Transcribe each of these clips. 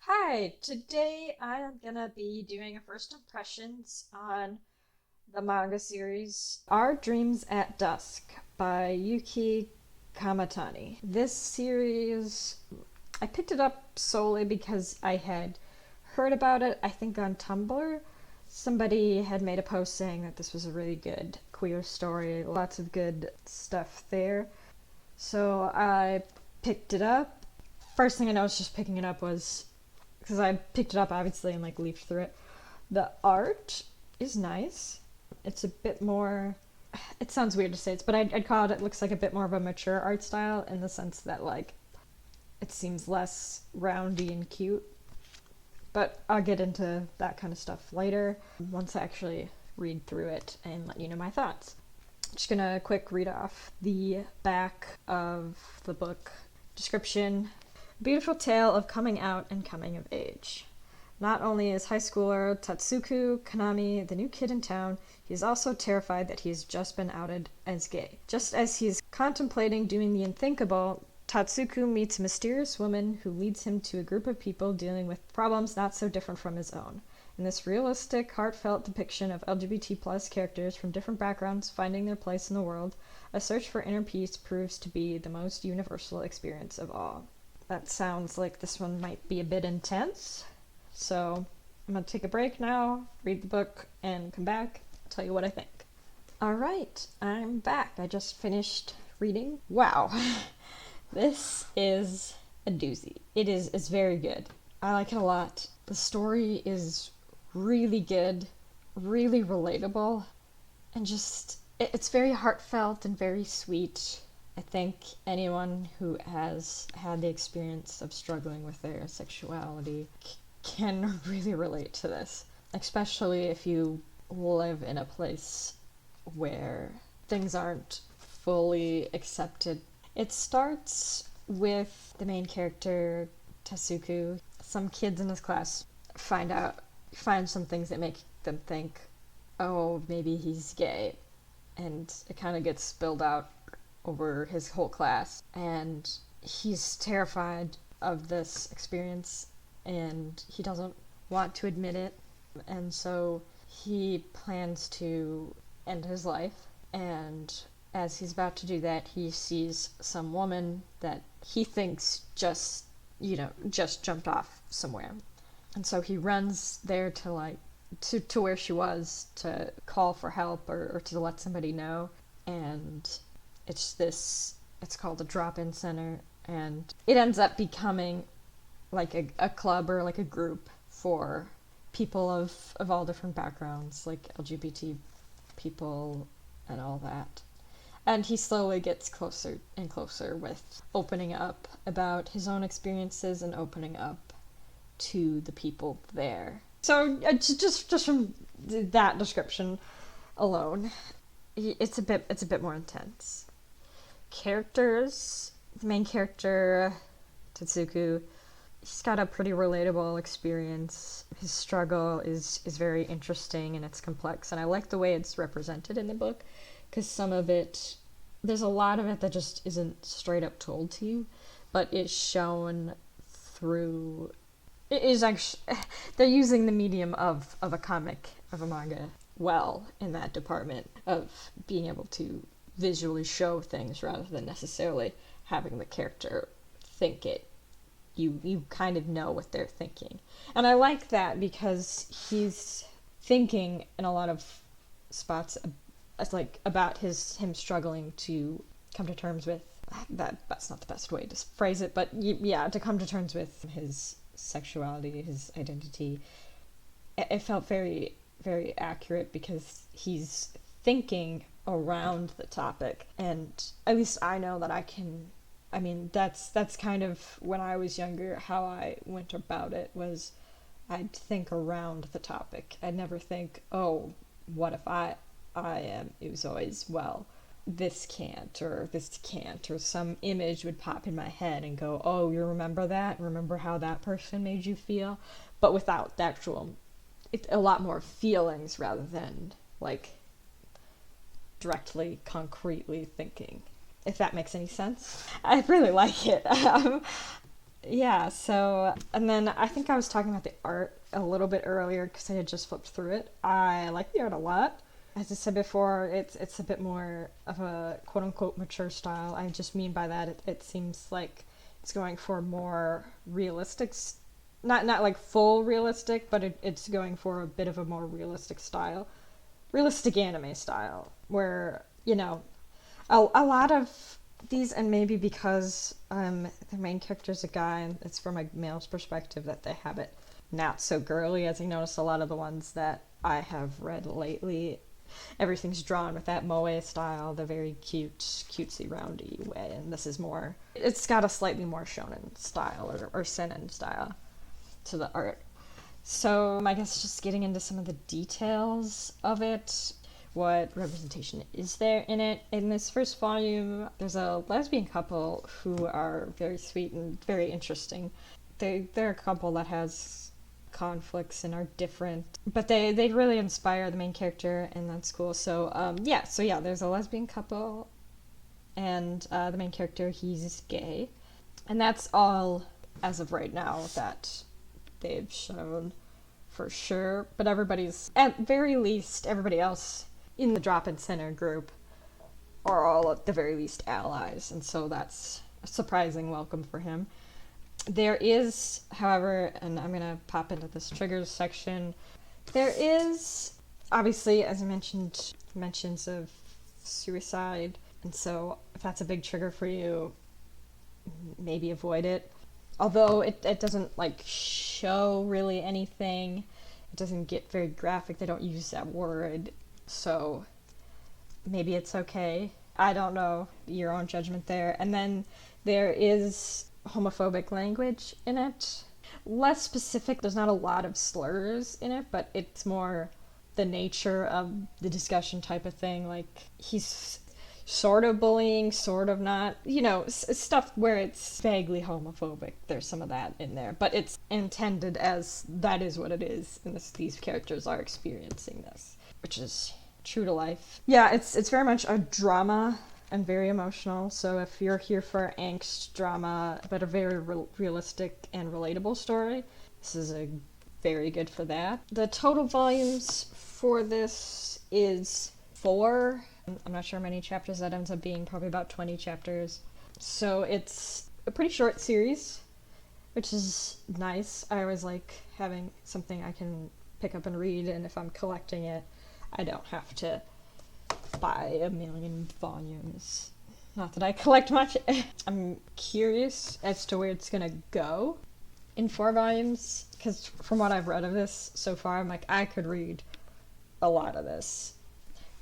Hi, today I'm gonna be doing a first impressions on the manga series Our Dreams at Dusk by Yuki Kamatani. This series, I picked it up solely because I had heard about it, I think on Tumblr. Somebody had made a post saying that this was a really good queer story, lots of good stuff there. So I picked it up. First thing I noticed just picking it up was because I picked it up obviously and like leafed through it. The art is nice. It's a bit more. It sounds weird to say it, but I'd call it. It looks like a bit more of a mature art style in the sense that like it seems less roundy and cute. But I'll get into that kind of stuff later once I actually read through it and let you know my thoughts. Just gonna quick read off the back of the book description. Beautiful tale of coming out and coming of age. Not only is high schooler Tatsuku Kanami the new kid in town, he is also terrified that he has just been outed as gay. Just as he is contemplating doing the unthinkable, Tatsuku meets a mysterious woman who leads him to a group of people dealing with problems not so different from his own. In this realistic, heartfelt depiction of LGBT plus characters from different backgrounds finding their place in the world, a search for inner peace proves to be the most universal experience of all. That sounds like this one might be a bit intense. So I'm going to take a break now, read the book, and come back, tell you what I think. Alright, I'm back. I just finished reading. Wow. This is a doozy. It's very good. I like it a lot. The story is really good, really relatable, and just, it's very heartfelt and very sweet. I think anyone who has had the experience of struggling with their sexuality can really relate to this, especially if you live in a place where things aren't fully accepted. It starts with the main character, Tatsuku. Some kids in his class find some things that make them think, oh, maybe he's gay. And it kind of gets spilled out over his whole class. And he's terrified of this experience and he doesn't want to admit it. And so he plans to end his life. And as he's about to do that, he sees some woman that he thinks just jumped off somewhere. And so he runs there to where she was to call for help or to let somebody know. And it's called a drop-in center. And it ends up becoming like a club or like a group for people of all different backgrounds, like LGBT people and all that. And he slowly gets closer and closer with opening up about his own experiences and opening up to the people there. So just from that description alone, it's a bit more intense. Characters, the main character Tatsuku, he's got a pretty relatable experience. His struggle is very interesting and it's complex, and I like the way it's represented in the book, because there's a lot of it that just isn't straight up told to you, but is shown through. It is actually they're using the medium of a comic, of a manga, well in that department of being able to visually show things rather than necessarily having the character think it. You kind of know what they're thinking, and I like that because he's thinking in a lot of spots like about him struggling to come to terms with that's not the best way to phrase it, but yeah, to come to terms with his sexuality, his identity. It felt very, very accurate because he's thinking around the topic, and at least I know that that's kind of when I was younger how I went about it. Was I'd think around the topic. I'd never think, oh, what if I am. It was always, well, this can't, or some image would pop in my head and go, oh, you remember that? Remember how that person made you feel? But without the actual, it's a lot more feelings rather than like directly, concretely thinking. If that makes any sense. I really like it. Yeah, so, and then I think I was talking about the art a little bit earlier because I had just flipped through it. I like the art a lot. As I said before, it's a bit more of a quote unquote mature style. I just mean by that it seems like it's going for more realistic, not like full realistic, but it's going for a bit of a more realistic style, realistic anime style, where a lot of these, and maybe because the main character's a guy and it's from a male's perspective that they have it not so girly, as I noticed a lot of the ones that I have read lately. Everything's drawn with that moe style, the very cute, cutesy, roundy way, and this is more. It's got a slightly more shonen style or seinen style to the art. So I guess just getting into some of the details of it. What representation is there in it? In this first volume, there's a lesbian couple who are very sweet and very interesting. They're a couple that has conflicts and are different, but they really inspire the main character, and that's cool. So yeah, there's a lesbian couple, and the main character, he's gay, and that's all as of right now that they've shown for sure. But everybody's, at very least, everybody else in the drop-in center group are all at the very least allies, and so that's a surprising welcome for him. There is, however, and I'm going to pop into this triggers section, there is, obviously, as I mentioned, mentions of suicide, and so if that's a big trigger for you, maybe avoid it. Although it doesn't, like, show really anything, it doesn't get very graphic, they don't use that word, so maybe it's okay. I don't know, your own judgment there. And then there is homophobic language in it. Less specific, there's not a lot of slurs in it, but it's more the nature of the discussion type of thing. Like, he's sort of bullying, sort of not, stuff where it's vaguely homophobic. There's some of that in there, but it's intended as that is what it is, and these characters are experiencing this, which is true to life. Yeah, it's very much a drama and very emotional, so if you're here for angst drama, but a very realistic and relatable story, this is a very good for that. The total volumes for this is 4. I'm not sure how many chapters that ends up being, probably about 20 chapters. So it's a pretty short series, which is nice. I always like having something I can pick up and read, and if I'm collecting it, I don't have to buy a million volumes. Not that I collect much. I'm curious as to where it's gonna go in 4 volumes, because from what I've read of this so far, I'm like, I could read a lot of this.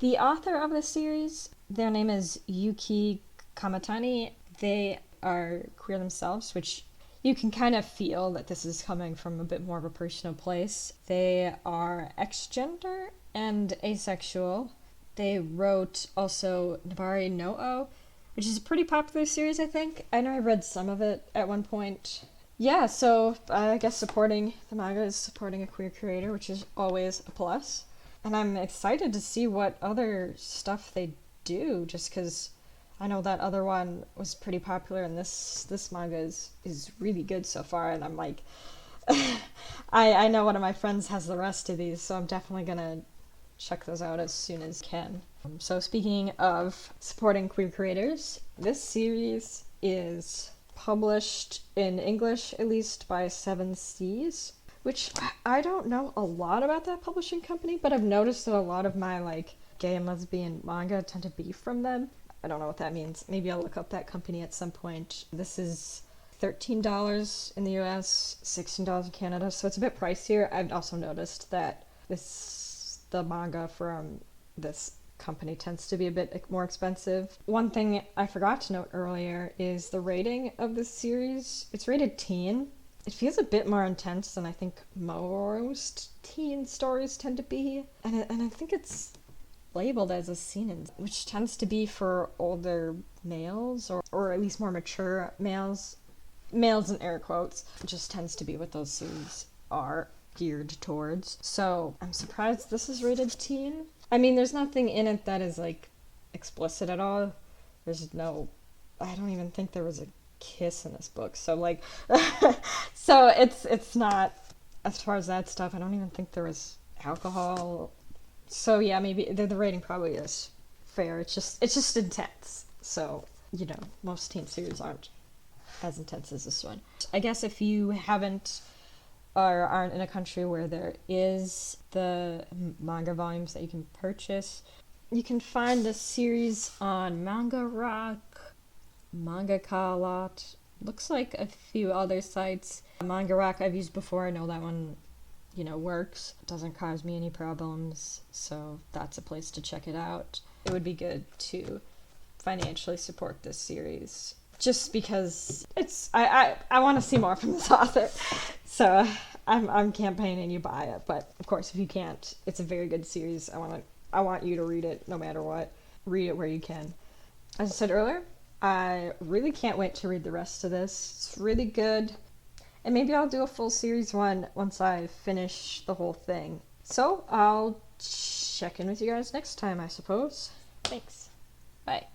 The author of the series, their name is Yuhki Kamatani. They are queer themselves, which you can kind of feel that this is coming from a bit more of a personal place. They are ex-gender and asexual. They wrote also Nabari no O, which is a pretty popular series, I think. I know I read some of it at one point. Yeah, so I guess supporting the manga is supporting a queer creator, which is always a plus. And I'm excited to see what other stuff they do, just because I know that other one was pretty popular, and this manga is really good so far, and I'm like, I know one of my friends has the rest of these, so I'm definitely gonna check those out as soon as I can. So speaking of supporting queer creators, this series is published in English, at least, by 7 Seas, which I don't know a lot about that publishing company, but I've noticed that a lot of my, like, gay and lesbian manga tend to be from them. I don't know what that means. Maybe I'll look up that company at some point. This is $13 in the US, $16 in Canada, so it's a bit pricier. I've also noticed that the manga from this company tends to be a bit more expensive. One thing I forgot to note earlier is the rating of this series. It's rated teen. It feels a bit more intense than I think most teen stories tend to be. And I think it's labeled as a seinen, which tends to be for older males, or at least more mature males. Males in air quotes. It just tends to be what those series are geared towards. So I'm surprised this is rated teen. I mean, there's nothing in it that is, like, explicit at all. I don't even think there was a kiss in this book. So like, so it's not, as far as that stuff. I don't even think there was alcohol. So yeah, maybe the rating probably is fair. It's just intense. So most teen series aren't as intense as this one. I guess if you haven't or aren't in a country where there is the manga volumes that you can purchase, you can find this series on Manga Rock, Manga Lot. Looks like a few other sites. Manga Rock I've used before. I know that one, works. It doesn't cause me any problems. So that's a place to check it out. It would be good to financially support this series, just because I want to see more from this author. So I'm campaigning you buy it. But of course, if you can't, it's a very good series. I want you to read it no matter what. Read it where you can. As I said earlier, I really can't wait to read the rest of this. It's really good. And maybe I'll do a full series one once I finish the whole thing. So I'll check in with you guys next time, I suppose. Thanks. Bye.